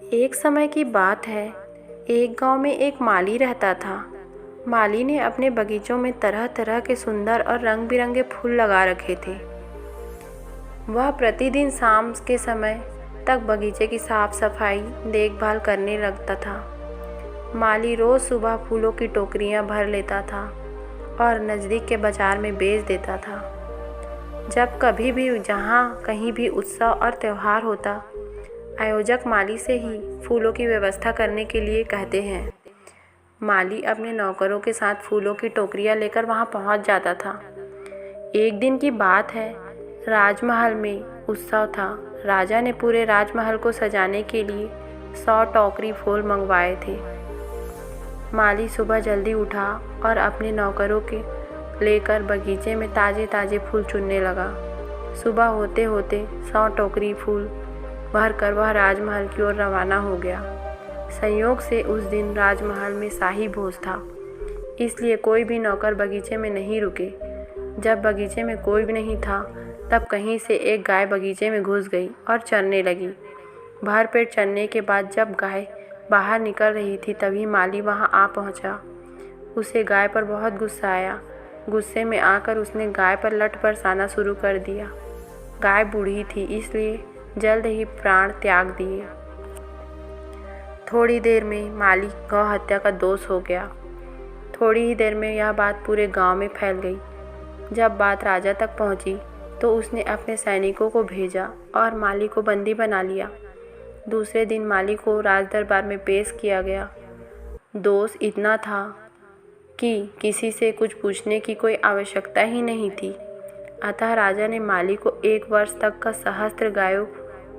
एक समय की बात है। एक गांव में एक माली रहता था। माली ने अपने बगीचों में तरह तरह के सुंदर और रंग बिरंगे फूल लगा रखे थे। वह प्रतिदिन शाम के समय तक बगीचे की साफ सफाई देखभाल करने लगता था। माली रोज़ सुबह फूलों की टोकरियां भर लेता था और नज़दीक के बाजार में बेच देता था। जब कभी भी जहाँ कहीं भी उत्सव और त्यौहार होता, आयोजक माली से ही फूलों की व्यवस्था करने के लिए कहते हैं। माली अपने नौकरों के साथ फूलों की टोकरियां लेकर वहां पहुंच जाता था। एक दिन की बात है, राजमहल में उत्सव था। राजा ने पूरे राजमहल को सजाने के लिए 100 टोकरी फूल मंगवाए थे। माली सुबह जल्दी उठा और अपने नौकरों के लेकर बगीचे में ताज़े ताज़े फूल चुनने लगा। सुबह होते होते 100 टोकरी फूल भरकर वह राजमहल की ओर रवाना हो गया। संयोग से उस दिन राजमहल में शाही भोज था, इसलिए कोई भी नौकर बगीचे में नहीं रुके। जब बगीचे में कोई भी नहीं था, तब कहीं से एक गाय बगीचे में घुस गई और चरने लगी। भरपेट चरने के बाद जब गाय बाहर निकल रही थी, तभी माली वहां आ पहुंचा। उसे गाय पर बहुत गुस्सा आया। गुस्से में आकर उसने गाय पर लठ बरसाना शुरू कर दिया। गाय बूढ़ी थी, इसलिए जल्द ही प्राण त्याग दिए। थोड़ी देर में माली गौ हत्या का दोष हो गया। थोड़ी ही देर में यह बात पूरे गांव में फैल गई। जब बात राजा तक पहुंची, तो उसने अपने सैनिकों को भेजा और माली को बंदी बना लिया। दूसरे दिन माली को राजदरबार में पेश किया गया। दोष इतना था कि किसी से कुछ पूछने की कोई आवश्यकता ही नहीं थी। अतः राजा ने माली को 1 वर्ष तक का सहस्त्र गायों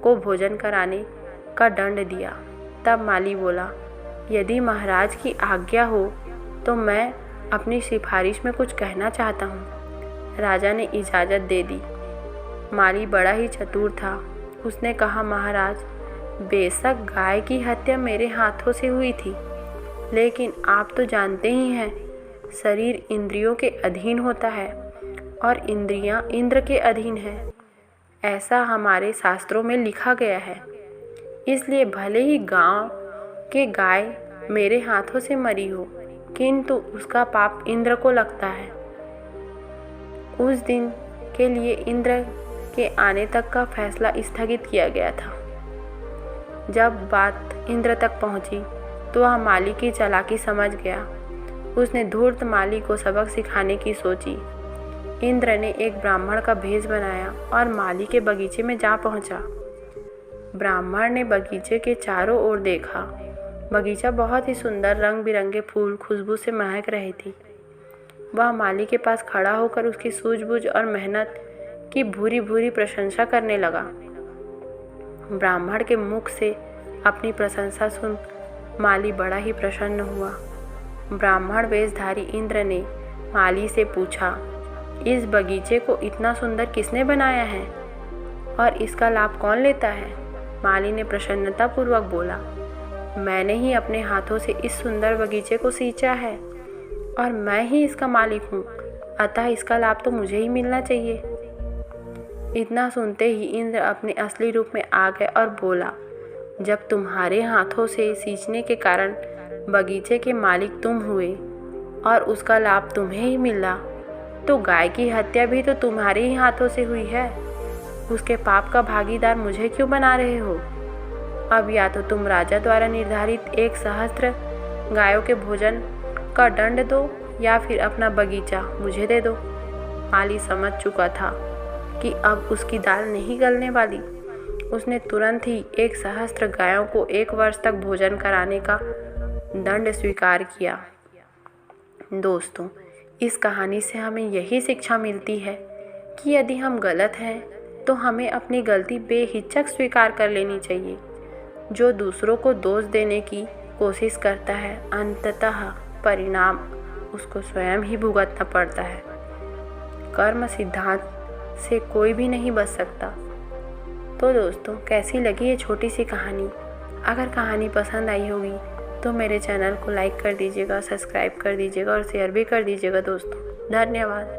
को भोजन कराने का दंड दिया। तब माली बोला, यदि महाराज की आज्ञा हो तो मैं अपनी सिफारिश में कुछ कहना चाहता हूँ। राजा ने इजाज़त दे दी। माली बड़ा ही चतुर था। उसने कहा, महाराज, बेशक गाय की हत्या मेरे हाथों से हुई थी, लेकिन आप तो जानते ही हैं, शरीर इंद्रियों के अधीन होता है और इंद्रियां इंद्र के अधीन हैं। ऐसा हमारे शास्त्रों में लिखा गया है। इसलिए भले ही गांव के गाय मेरे हाथों से मरी हो, किंतु उसका पाप इंद्र को लगता है। उस दिन के लिए इंद्र के आने तक का फैसला स्थगित किया गया था। जब बात इंद्र तक पहुंची, तो वह माली की चालाकी समझ गया। उसने धूर्त माली को सबक सिखाने की सोची। इंद्र ने एक ब्राह्मण का भेष बनाया और माली के बगीचे में जा पहुंचा। ब्राह्मण ने बगीचे के चारों ओर देखा। बगीचा बहुत ही सुंदर, रंग बिरंगे फूल खुशबू से महक रहे थे। वह माली के पास खड़ा होकर उसकी सूझबूझ और मेहनत की भूरी भूरी प्रशंसा करने लगा। ब्राह्मण के मुख से अपनी प्रशंसा सुन माली बड़ा ही प्रसन्न हुआ। ब्राह्मण वेशधारी इंद्र ने माली से पूछा, इस बगीचे को इतना सुंदर किसने बनाया है और इसका लाभ कौन लेता है? माली ने प्रसन्नतापूर्वक बोला, मैंने ही अपने हाथों से इस सुंदर बगीचे को सींचा है और मैं ही इसका मालिक हूँ, अतः इसका लाभ तो मुझे ही मिलना चाहिए। इतना सुनते ही इंद्र अपने असली रूप में आ गए और बोला, जब तुम्हारे हाथों से सींचने के कारण बगीचे के मालिक तुम हुए और उसका लाभ तुम्हें ही मिला, तो गाय की हत्या भी तो तुम्हारे ही हाथों से हुई है। उसके पाप का भागीदार मुझे क्यों बना रहे हो? अब या तो तुम राजा द्वारा निर्धारित 1 सहस्त्र गायों के भोजन का दंड दो या फिर अपना बगीचा मुझे दे दो। माली समझ चुका था कि अब उसकी दाल नहीं गलने वाली। उसने तुरंत ही 1 सहस्त्र गायों को 1 वर्ष तक भोजन कराने का दंड स्वीकार किया। दोस्तों, इस कहानी से हमें यही शिक्षा मिलती है कि यदि हम गलत हैं तो हमें अपनी गलती बेहिचक स्वीकार कर लेनी चाहिए। जो दूसरों को दोष देने की कोशिश करता है, अंततः परिणाम उसको स्वयं ही भुगतना पड़ता है। कर्म सिद्धांत से कोई भी नहीं बच सकता। तो दोस्तों, कैसी लगी ये छोटी सी कहानी? अगर कहानी पसंद आई होगी तो मेरे चैनल को लाइक कर दीजिएगा, सब्सक्राइब कर दीजिएगा और शेयर भी कर दीजिएगा दोस्तों। धन्यवाद।